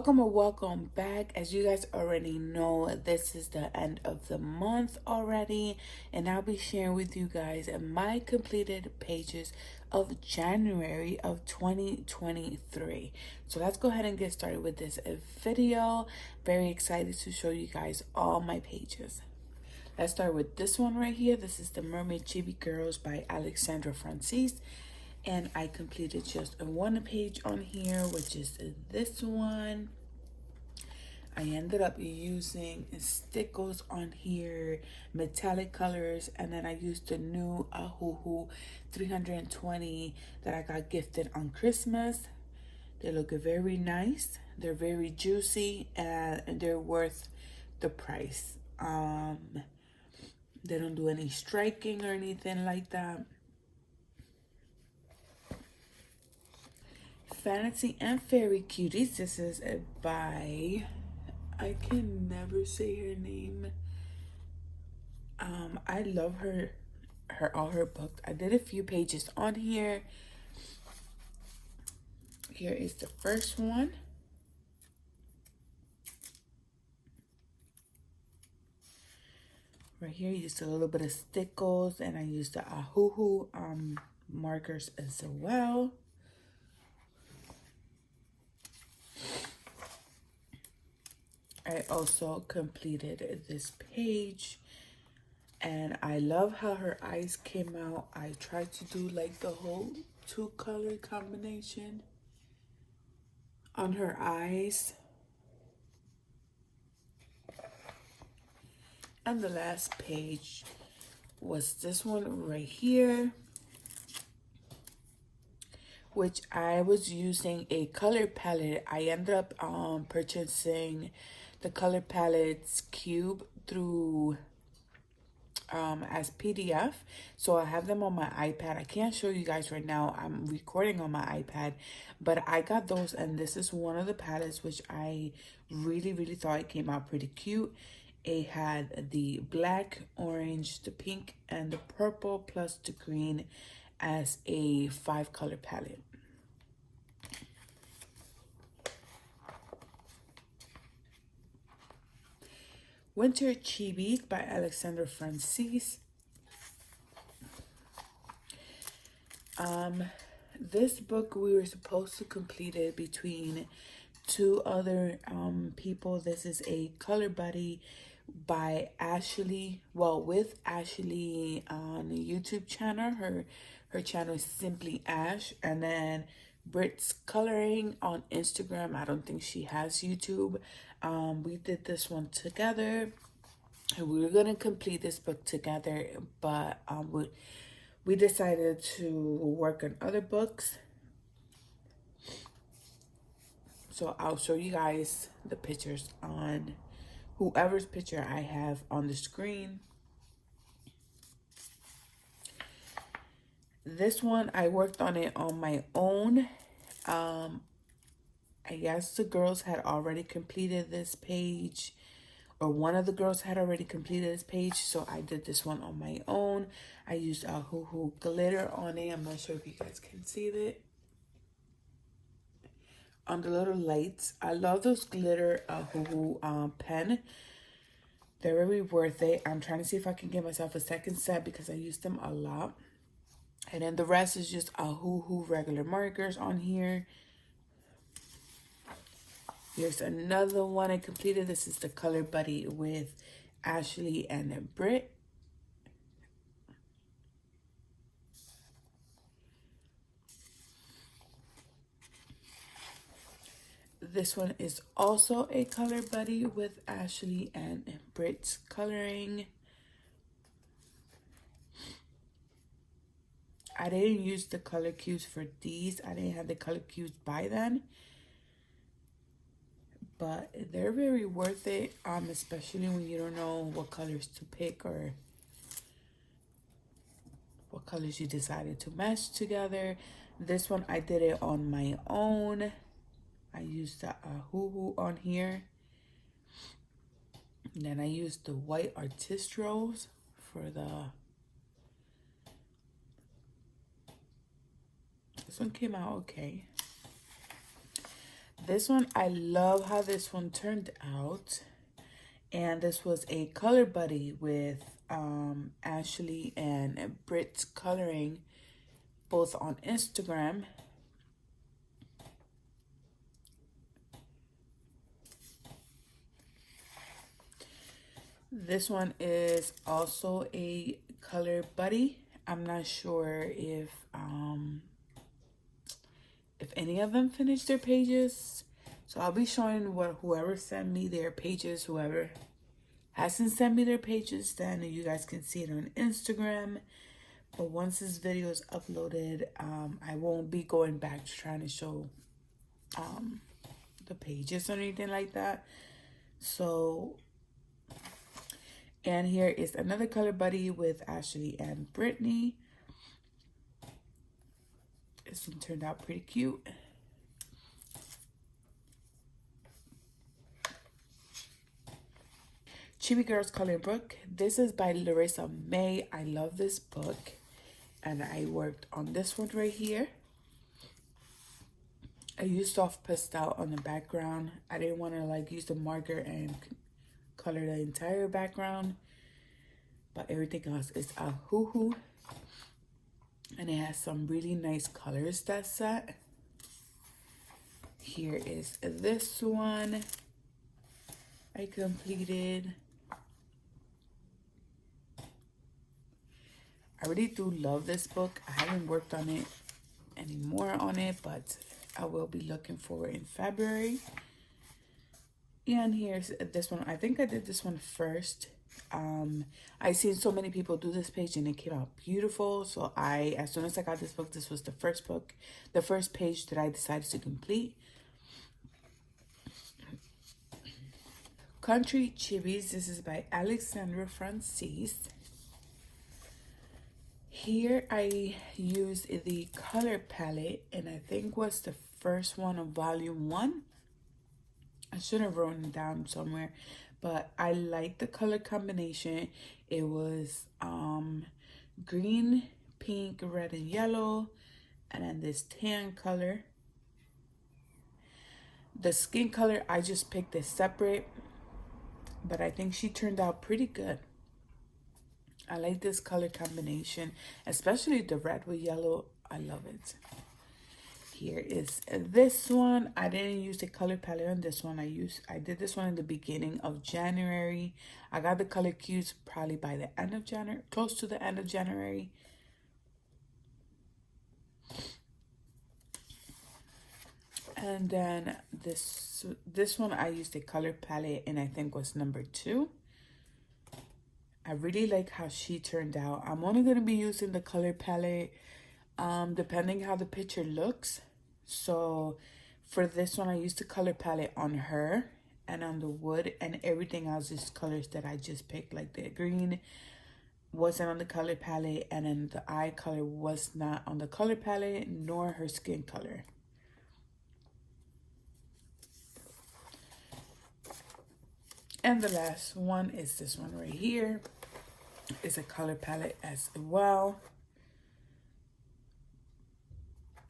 Welcome or welcome back. As you guys already know, this is the end of the month already, and I'll be sharing with you guys my completed pages of January of 2023. So let's go ahead and get started with this video. Very excited to show you guys all my pages. Let's start with this one right here. This is the Mermaid Chibi Girls by Alexandra Francis. And I completed just one page on here, which is this one. I ended up using stickles on here, metallic colors, and then I used the new Ahuhu 320 that I got gifted on Christmas. They look very nice. They're very juicy, and they're worth the price. They don't do any striking or anything like that. Fantasy and Fairy Cuties. This is by, I can never say her name. I love all her books. I did a few pages on here. Here is the first one. Right here, I used a little bit of stickles, and I used the Ahuhu markers as well. I also completed this page, and I love how her eyes came out. I tried to do like the whole two color combination on her eyes. And the last page was this one right here, which I was using a color palette. I ended up purchasing the color palettes cube through as PDF. So I have them on my iPad. I can't show you guys right now. I'm recording on my iPad, but I got those, and this is one of the palettes which I really thought it came out pretty cute. It had the black, orange, the pink, and the purple plus the green as a 5-color palette. Winter Chibis by Alexandra Francis. This book we were supposed to complete it between two other people. This is a color buddy by Ashley, well, with Ashley on the YouTube channel. Her channel is Simply Ash, and then Brit's Coloring on Instagram. I don't think she has YouTube. We did this one together, and we were gonna complete this book together, but we decided to work on other books. So I'll show you guys the pictures on whoever's picture I have on the screen. This one, I worked on it on my own. I guess the girls had already completed this page, or one of the girls had already completed this page, so I did this one on my own. I used a Ahuhu glitter on it. I'm not sure if you guys can see that. On the little lights. I love those glitter Ahuhu pen. They're very worth it. I'm trying to see if I can get myself a second set because I use them a lot. And then the rest is just Ahuhu regular markers on here. Here's another one I completed. This is the color buddy with Ashley and Brit. This one is also a color buddy with Ashley and Brit's coloring. I didn't use the color cues for these. I didn't have the color cues by then. But they're very worth it, especially when you don't know what colors to pick or what colors you decided to mesh together. This one, I did it on my own. I used the Ahuhu on here. And then I used the white Artistros for the... This one came out okay. This one, I love how this one turned out. And this was a color buddy with Ashley and Brit's Coloring, both on Instagram. This one is also a color buddy. I'm not sure if any of them finished their pages. So I'll be showing what whoever sent me their pages, whoever hasn't sent me their pages, then you guys can see it on Instagram. But once this video is uploaded, I won't be going back to trying to show the pages or anything like that. So, and here is another color buddy with Ashley and Brittany. This one turned out pretty cute. Chibi Girls Coloring Book. This is by Larissa May. I love this book. And I worked on this one right here. I used soft pastel on the background. I didn't want to like use the marker and color the entire background. But everything else is a hoo-hoo. And it has some really nice colors, that set. Here is this one I completed. I really do love this book. I haven't worked on it anymore but I will be looking for it in February. And here's this one. I think I did this one first. I seen so many people do this page and it came out beautiful. So as soon as I got this book, this was the first book, the first page that I decided to complete. Country Chibis. This is by Alexandra Francis. Here I used the color palette, and I think was the first one of volume 1. I should have written it down somewhere, but I like the color combination. It was green, pink, red, and yellow, and then this tan color. The skin color, I just picked it separate, but I think she turned out pretty good. I like this color combination, especially the red with yellow. I love it. Here is this one. I didn't use the color palette on this one. I did this one in the beginning of January. I got the color cues probably by the end of January, close to the end of January. And then this one I used the color palette, and I think was number 2. I really like how she turned out. I'm only going to be using the color palette depending how the picture looks. So for this one, I used the color palette on her and on the wood, and everything else is colors that I just picked. Like the green wasn't on the color palette, and then the eye color was not on the color palette, nor her skin color. And the last one is this one right here. It's a color palette as well.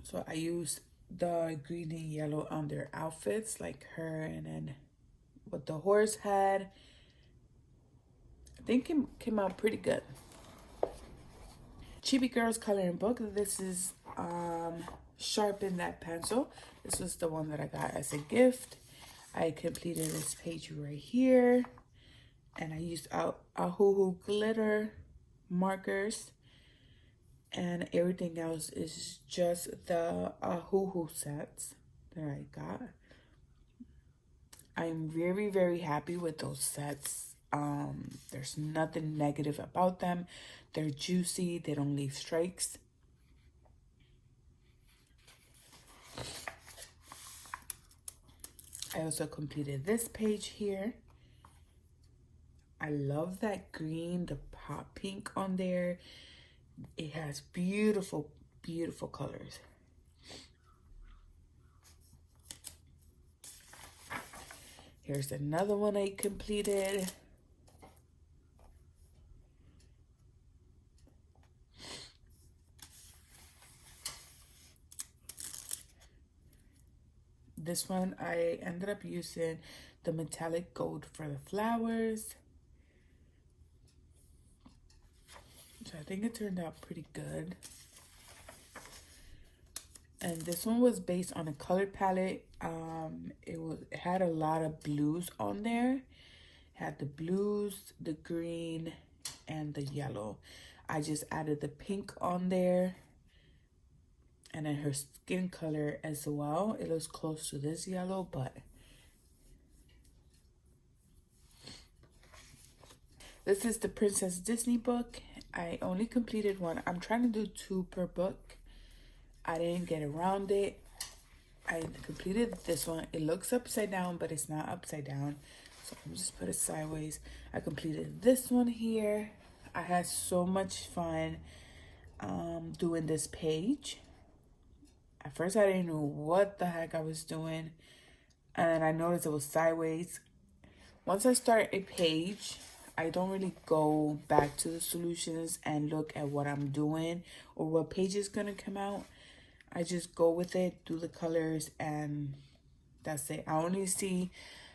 So I used the green and yellow on their outfits, like her, and then what the horse had. I think it came out pretty good. Chibi Girls Coloring Book. This is Sharpen That Pencil. This was the one that I got as a gift. I completed this page right here, and I used Ahoo glitter markers, and everything else is just the Ahoo sets that I got. I'm very, very happy with those sets. There's nothing negative about them. They're juicy. They don't leave strikes. I also completed this page here. I love that green, the pop pink on there. It has beautiful, beautiful colors. Here's another one I completed. This one, I ended up using the metallic gold for the flowers. So I think it turned out pretty good. And this one was based on a color palette. It had a lot of blues on there. It had the blues, the green, and the yellow. I just added the pink on there. And then her skin color as well. It looks close to this yellow, but this is the Princess Disney book. I only completed one. I'm trying to do 2 per book. I didn't get around it. I completed this one. It looks upside down, but it's not upside down. So I'm just put it sideways. I completed this one here. I had so much fun doing this page. At first, I didn't know what the heck I was doing. And then I noticed it was sideways. Once I start a page, I don't really go back to the solutions and look at what I'm doing or what page is going to come out. I just go with it, do the colors, and that's it. I only see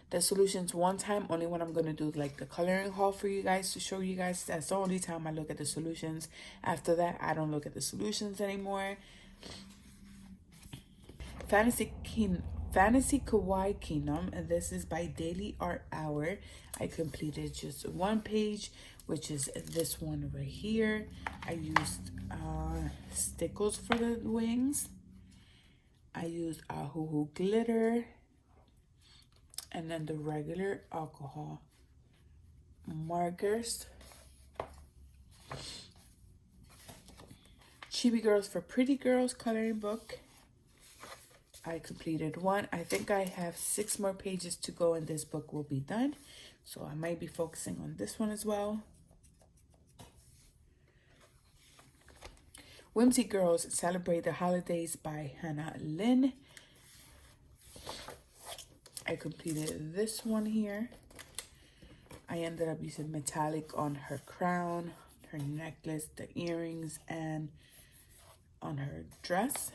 the solutions one time, only when I'm going to do like the coloring haul for you guys to show you guys. That's the only time I look at the solutions. After that, I don't look at the solutions anymore. Fantasy Kawaii Kingdom, and this is by Daily Art Hour. I completed just 1 page, which is this one right here. I used stickles for the wings. I used Ahuhu glitter, and then the regular alcohol markers. Chibi Girls for Pretty Girls coloring book. I completed 1. I think I have 6 more pages to go and this book will be done. So I might be focusing on this one as well. Whimsy Girls Celebrate the Holidays by Hannah Lynn. I completed this one here. I ended up using metallic on her crown, her necklace, the earrings, and on her dress.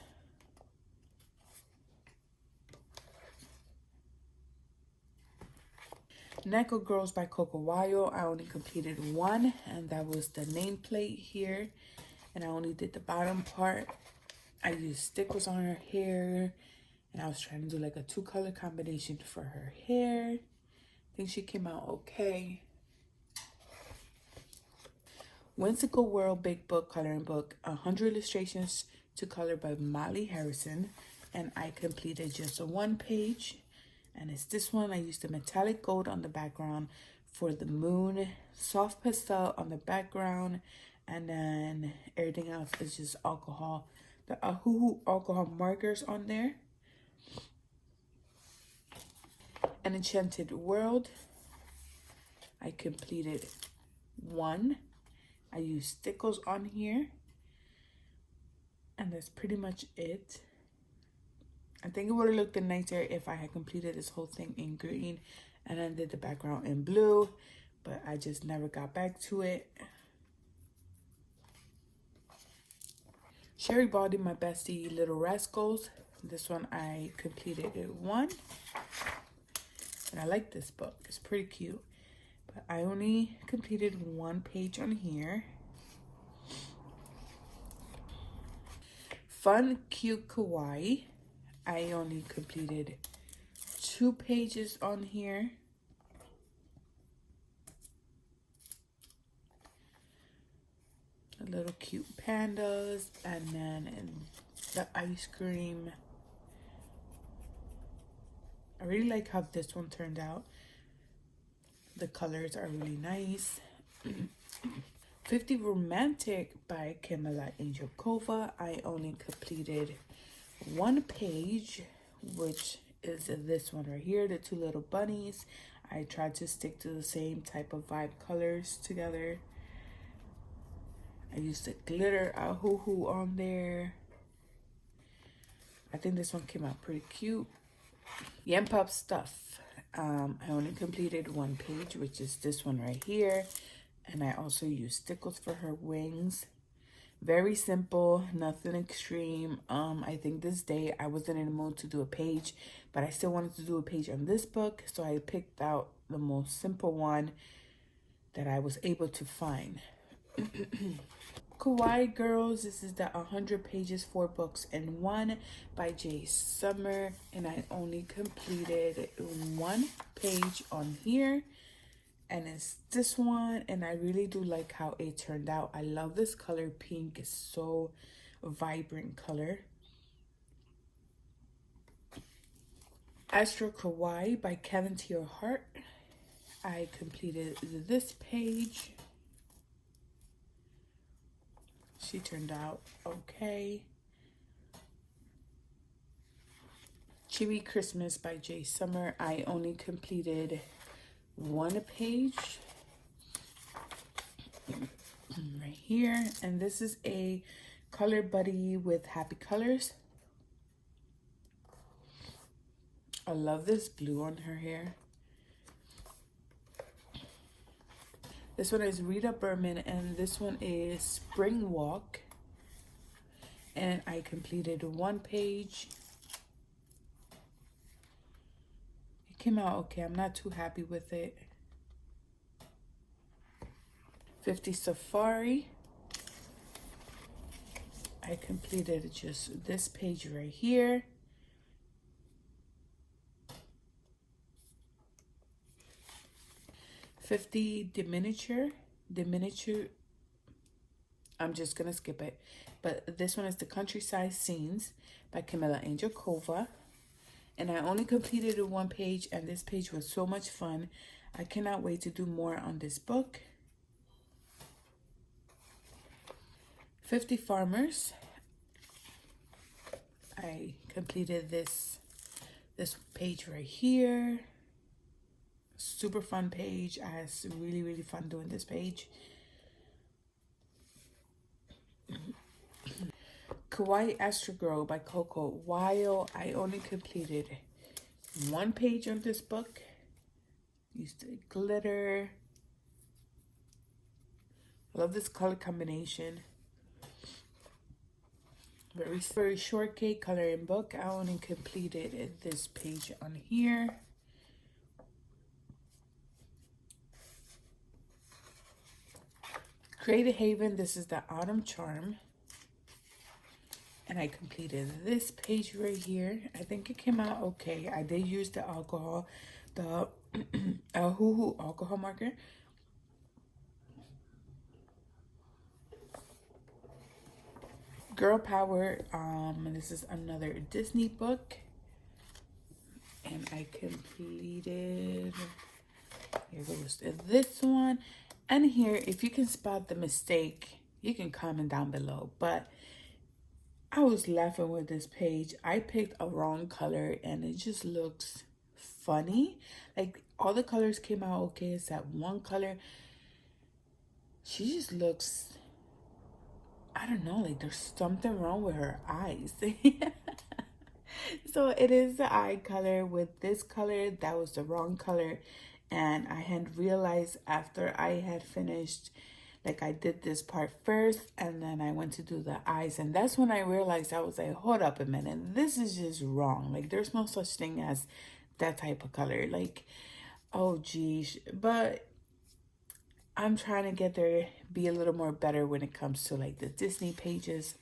Neko Girls by Coco Wayo. I only completed 1, and that was the nameplate here. And I only did the bottom part. I used stickers on her hair, and I was trying to do like a 2-color combination for her hair. I think she came out okay. Whimsical World Big Book Coloring Book, 100 illustrations to color by Molly Harrison. And I completed just 1 page. And it's this one. I used the metallic gold on the background for the moon, soft pastel on the background, and then everything else is just alcohol. The Ahuhu alcohol markers on there. An Enchanted World. I completed 1. I used stickles on here. And that's pretty much it. I think it would have looked nicer if I had completed this whole thing in green and then did the background in blue, but I just never got back to it. Sherry Baldy, My Bestie Little Rascals. This one I completed at 1. And I like this book. It's pretty cute. But I only completed 1 page on here. Fun Cute Kawaii. I only completed 2 pages on here. Little cute pandas, and then the ice cream. I really like how this one turned out. The colors are really nice. 50 Romantic by Kamila Angelkova. I only completed 1 page, which is this one right here, the 2 little bunnies. I tried to stick to the same type of vibe colors together. I used the glitter Ahuhu on there. I think this one came out pretty cute. Yam Pop Stuff. I only completed 1 page, which is this one right here. And I also used stickles for her wings. Very simple, nothing extreme. I think this day I wasn't in the mood to do a page, but I still wanted to do a page on this book, so I picked out the most simple one that I was able to find. Kawaii Girls, this is the 100 pages, 4 books in one by Jay Summer, and I only completed 1 page on here, and it's this one, and I really do like how it turned out. I love this color. Pink is so vibrant color. Astro Kawaii by Kevin T. Hart. I completed this page. She turned out okay. Chibi Christmas by Jay Summer. I only completed 1 page right here, and this is a color buddy with happy colors. I love this blue on her hair. This one is Rita Berman, and this one is Spring Walk, and I completed 1 page. It came out okay. I'm not too happy with it. 50 Safari. I completed just this page right here. Diminuture. I'm just gonna skip it, but this one is The Countryside Scenes by Camila Angelkova, and I only completed 1 page, and this page was so much fun. I cannot wait to do more on this book. 50 Farmers. I completed this page right here. Super fun page. I had really fun doing this page. Kawaii Astro Girl by Coco Weil. I only completed 1 page on this book. Used the glitter. I love this color combination. Very shortcake coloring book. I only completed this page on here. Creative Haven, this is the Autumn Charm, and I completed this page right here. I think it came out okay. I did use the alcohol, the Hoo alcohol marker. Girl Power, this is another Disney book, and I completed, here goes this one. And here, if you can spot the mistake, you can comment down below. But I was laughing with this page. I picked a wrong color, and it just looks funny. Like, all the colors came out okay. It's that one color. She just looks, I don't know, like there's something wrong with her eyes. So it is the eye color with this color. That was the wrong color. And I had realized after I had finished, like I did this part first, and then I went to do the eyes. And that's when I realized, I was like, hold up a minute. This is just wrong. Like, there's no such thing as that type of color. Like, oh, geez. But I'm trying to get there, be a little more better when it comes to like the Disney pages.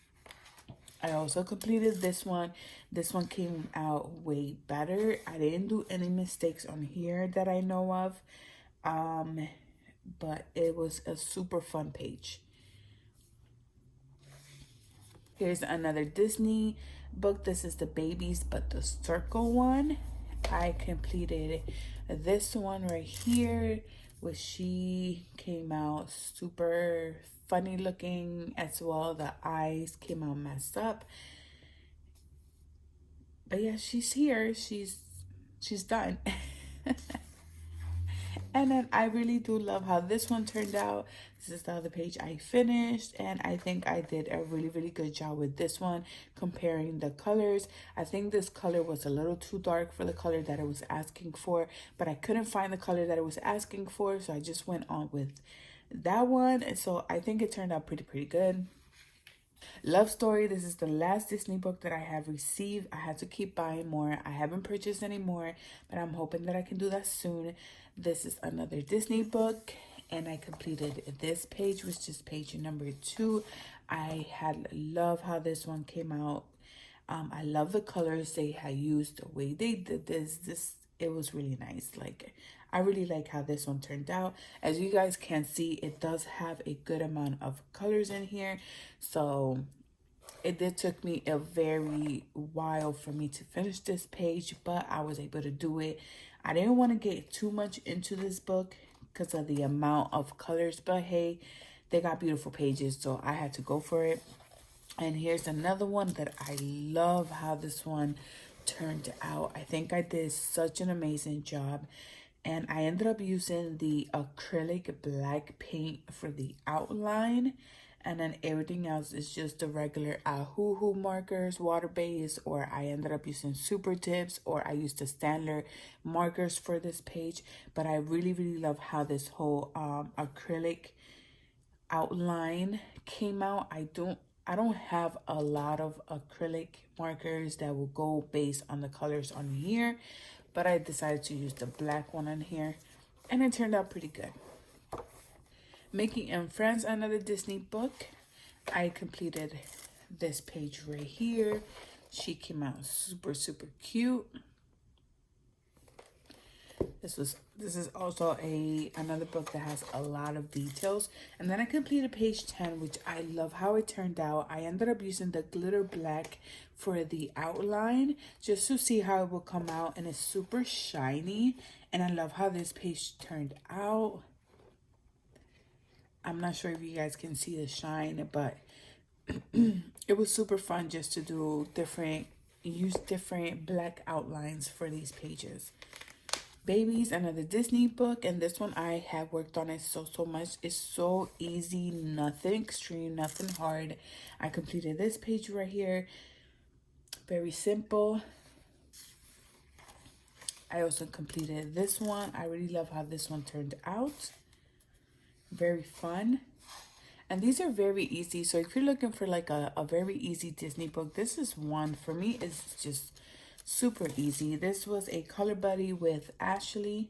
I also completed this one. This one came out way better. I didn't do any mistakes on here that I know of. But it was a super fun page. Here's another Disney book. This is the Babies But the Circle one. I completed this one right here, which she came out super funny looking as well. The eyes came out messed up. But yeah, she's here. She's done. And then I really do love how this one turned out. This is the other page I finished, and I think I did a really good job with this one, comparing the colors. I think this color was a little too dark for the color that I was asking for, but I couldn't find the color that I was asking for, so I just went on with that one. And so I think it turned out pretty good. Love Story. This is the last Disney book that I have received. I had to keep buying more. I haven't purchased any more, but I'm hoping that I can do that soon. This is another Disney book, and I completed this page, which is page number 2. I had love how this one came out. I love the colors they had used, the way they did this it was really nice. Like, I really like how this one turned out. As you guys can see, it does have a good amount of colors in here, so it did took me a very while for me to finish this page, but I was able to do it. I didn't want to get too much into this book because of the amount of colors, but hey, they got beautiful pages, so I had to go for it. And here's another one that I love how this one turned out. I think I did such an amazing job. And I ended up using the acrylic black paint for the outline. And then everything else is just the regular Ahoo markers, water base, or I ended up using Super Tips, or I used the Staedtler markers for this page. But I really love how this whole acrylic outline came out. I don't have a lot of acrylic markers that will go based on the colors on here, but I decided to use the black one on here, and it turned out pretty good. Mickey and Friends, another Disney book. I completed this page right here. She came out super cute. This is also another book that has a lot of details. And then I completed page 10, which I love how it turned out. I ended up using the glitter black for the outline just to see how it will come out, and it's super shiny, and I love how this page turned out. I'm not sure if you guys can see the shine, but it was super fun just to use different black outlines for these pages. Babies, another Disney book, and this one I have worked on it so much. It's so easy, nothing extreme, nothing hard. I completed this page right here. Very simple. I also completed this one. I really love how this one turned out. Very fun. And these are very easy. So if you're looking for like a very easy Disney book, this is one. For me, it's just super easy. This was a color buddy with Ashley.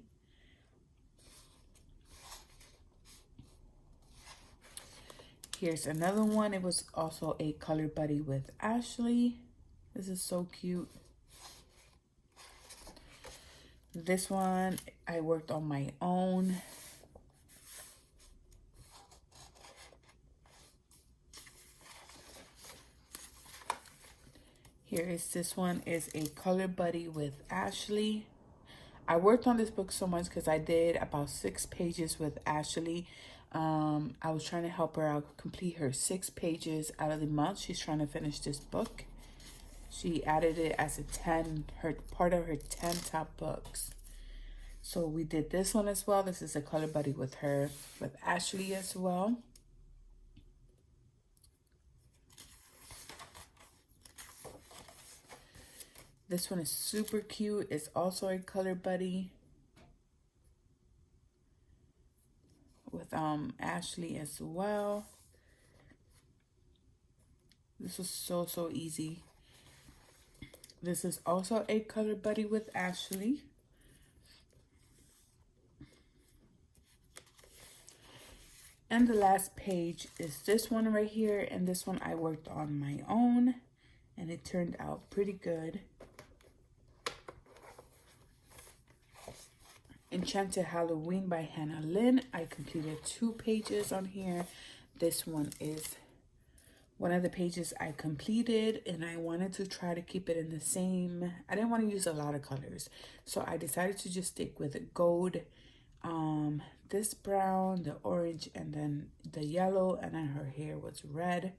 Here's another one. It was also a color buddy with Ashley. This is so cute. This one I worked on my own. Here is this one is a color buddy with Ashley. I worked on this book so much because I did about 6 pages with Ashley. I was trying to help her out complete her 6 pages out of the month. She's trying to finish this book. She added it as part of her 10 top books. So we did this one as well. This is a color buddy with her, with Ashley as well. This one is super cute. It's also a color buddy with Ashley as well. This was so easy. This is also a color buddy with Ashley. And the last page is this one right here, and this one I worked on my own, and it turned out pretty good. Enchanted Halloween by Hannah Lynn. I completed 2 pages on here. This one is one of the pages I completed, and I wanted to try to keep it in the same. I didn't want to use a lot of colors, so I decided to just stick with gold, this brown, the orange, and then the yellow, and then her hair was red.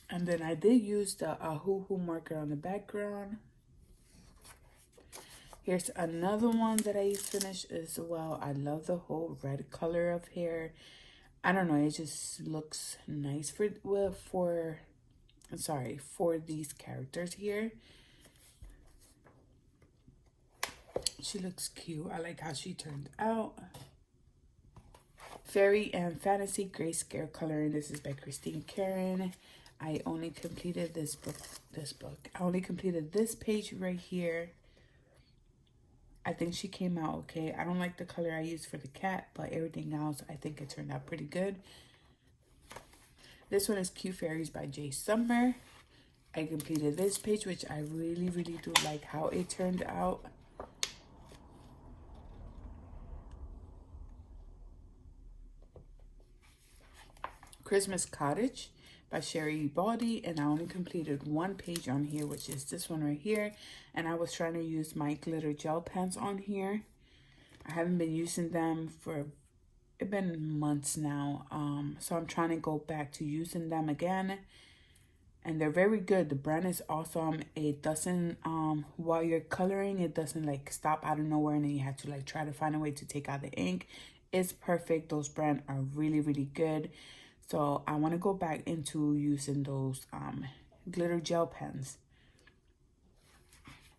And then I did use the Ahoo marker on the background. Here's another one that I finished as well. I love the whole red color of hair. I don't know, it just looks nice for these characters here. She looks cute. I like how she turned out. Fairy and Fantasy Grayscale Coloring. This is by Christine Karen. I only completed this book. I only completed this page right here. I think she came out okay. I don't like the color I used for the cat, but everything else, I think it turned out pretty good. This one is Cute Fairies by Jay Summer. I completed this page, which I really, really do like how it turned out. Christmas Cottage by Sherry Baldy, and I only completed one page on here, which is this one right here. And I was trying to use my glitter gel pens on here. I haven't been using them for, it's been months now. So I'm trying to go back to using them again. And they're very good. The brand is awesome. It doesn't, while you're coloring, it doesn't like stop out of nowhere and then you have to like try to find a way to take out the ink. It's perfect. Those brands are really, really good. So I want to go back into using those glitter gel pens.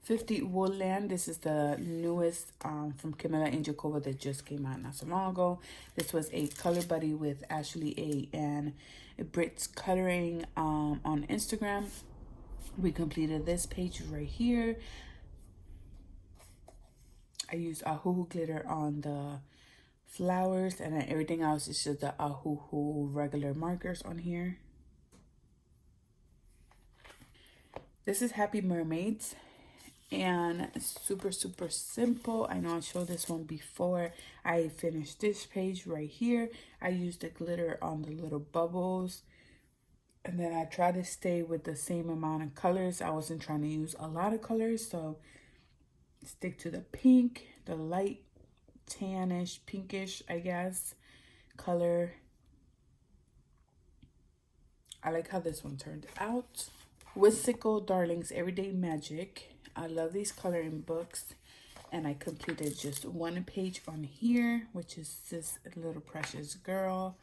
50 Woodland. This is the newest from Camilla Angelkova that just came out not so long ago. This was a color buddy with Ashley A and Brit's Coloring on Instagram. We completed this page right here. I used Ahuhu glitter on the flowers, and then everything else is just the Ahuhu regular markers on here. This is Happy Mermaids, and super, super simple. I know I showed this one before. I finished this page right here. I used the glitter on the little bubbles, and then I tried to stay with the same amount of colors. I wasn't trying to use a lot of colors, so stick to the pink, the light tannish, pinkish, I guess, color. I like how this one turned out. Whimsical Darlings Everyday Magic. I love these coloring books, and I completed just one page on here, which is this little precious girl.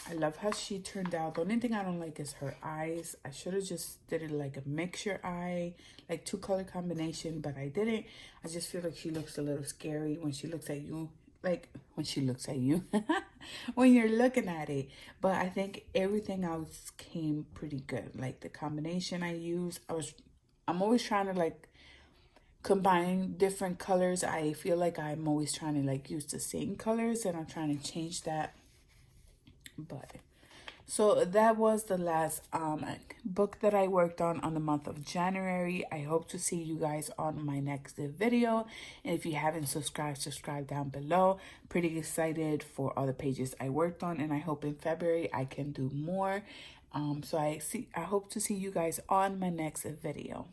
I love how she turned out. The only thing I don't like is her eyes. I should have just did it like a mixture eye, like 2-color combination, but I didn't. I just feel like she looks a little scary when she looks at you. Like when she looks at you, when you're looking at it. But I think everything else came pretty good. Like the combination I used, I'm always trying to like combine different colors. I feel like I'm always trying to like use the same colors, and I'm trying to change that. But so that was the last book that I worked on the month of January. I hope to see you guys on my next video. And if you haven't subscribed, subscribe down below. Pretty excited for all the pages I worked on, and I hope in February I can do more. So I hope to see you guys on my next video.